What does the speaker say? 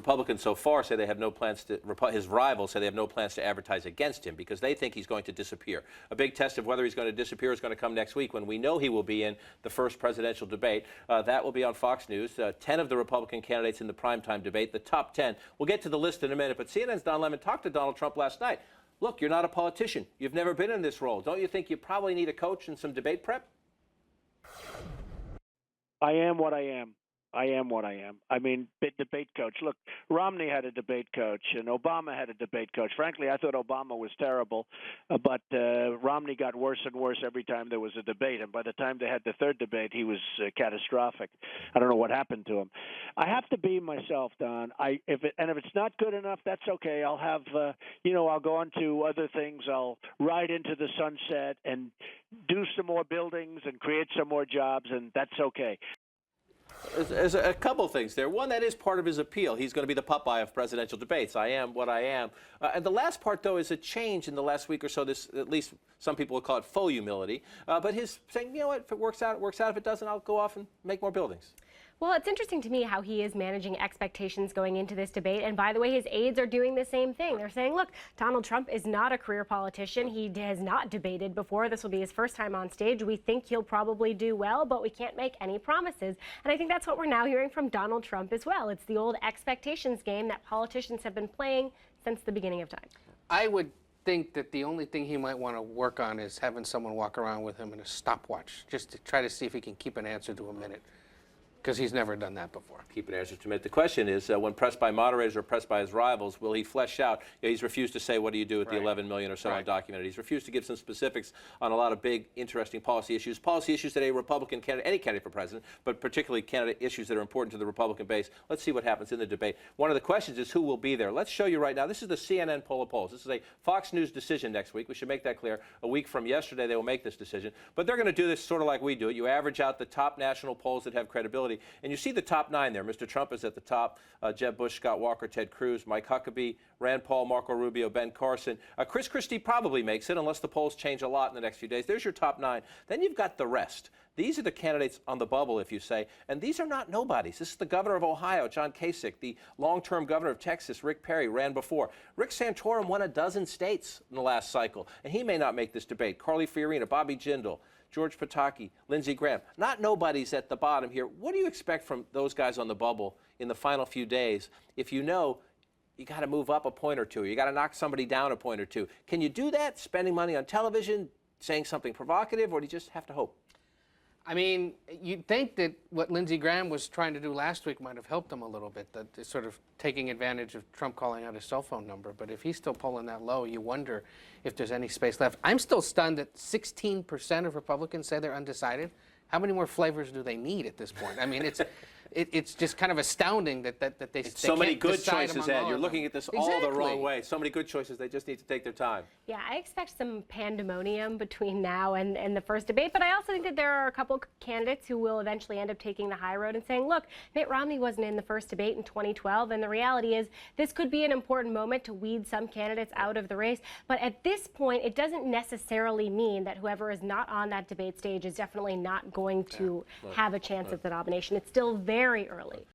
Republicans so far say they have no plans to, his rivals say they have no plans to advertise against him because they think he's going to disappear. A big test of whether he's going to disappear is going to come next week when we know he will be in the first presidential debate. That will be on Fox News. 10 of the Republican candidates in the primetime debate, the top 10. We'll get to the list in a minute, but CNN's Don Lemon talked to Donald Trump last night. Look, you're not a politician. You've never been in this role. Don't you think you probably need a coach and some debate prep? I am what I am. I am what I am. I mean, debate coach. Look, Romney had a debate coach, and Obama had a debate coach. Frankly, I thought Obama was terrible, but Romney got worse and worse every time there was a debate. And by the time they had the third debate, he was catastrophic. I don't know what happened to him. I have to be myself, Don. If it's not good enough, that's okay. I'll have, I'll go on to other things. I'll ride into the sunset and do some more buildings and create some more jobs, and that's okay. There's a couple things there. One, that is part of his appeal. He's going to be the Popeye of presidential debates. I am what I am. And the last part, though, is a change in the last week or so. This, at least some people would call it faux humility. But his saying, you know what, if it works out, it works out. If it doesn't, I'll go off and make more buildings. Well, it's interesting to me how he is managing expectations going into this debate. And by the way, his aides are doing the same thing. They're saying, look, Donald Trump is not a career politician. He has not debated before. This will be his first time on stage. We think he'll probably do well, but we can't make any promises. And I think that's what we're now hearing from Donald Trump as well. It's the old expectations game that politicians have been playing since the beginning of time. I would think that the only thing he might want to work on is having someone walk around with him in a stopwatch, just to try to see if he can keep an answer to a minute. Because he's never done that before. Keep an answer to it. The question is, when pressed by moderators or pressed by his rivals, will he flesh out? He's refused to say, what do you do with the 11 million or so undocumented? He's refused to give some specifics on a lot of big, interesting policy issues that a Republican candidate, any candidate for president, but particularly candidate issues that are important to the Republican base. Let's see what happens in the debate. One of the questions is who will be there. Let's show you right now. This is the CNN poll of polls. This is a Fox News decision next week. We should make that clear. A week from yesterday, they will make this decision. But they're going to do this sort of like we do it. You average out the top national polls that have credibility, and you see the top 9 there. Mr. Trump is at the top. Jeb Bush, Scott Walker, Ted Cruz, Mike Huckabee, Rand Paul, Marco Rubio, Ben Carson. Chris Christie probably makes it unless the polls change a lot in the next few days. There's your top 9. Then you've got the rest. These are the candidates on the bubble, if you say, and these are not nobodies. This is the governor of Ohio, John Kasich, the long-term governor of Texas, Rick Perry, ran before. Rick Santorum won a dozen states in the last cycle, and he may not make this debate. Carly Fiorina, Bobby Jindal, George Pataki, Lindsey Graham. Not nobodies at the bottom here. What do you expect from those guys on the bubble in the final few days if you know you got to move up a point or two, you got to knock somebody down a point or two? Can you do that, spending money on television, saying something provocative, or do you just have to hope? I mean, you'd think that what Lindsey Graham was trying to do last week might have helped him a little bit, that sort of taking advantage of Trump calling out his cell phone number. But if he's still polling that low, you wonder if there's any space left. I'm still stunned that 16% of Republicans say they're undecided. How many more flavors do they need at this point? I mean, it's just kind of astounding that they so many good decide choices, among Ed. You're looking at this all the wrong way. So many good choices. They just need to take their time. Yeah, I expect some pandemonium between now and the first debate, but I also think that there are a couple candidates who will eventually end up taking the high road and saying, look, Mitt Romney wasn't in the first debate in 2012, and the reality is this could be an important moment to weed some candidates out of the race. But at this point, it doesn't necessarily mean that whoever is not on that debate stage is definitely not going to have a chance at the nomination. It's still very early.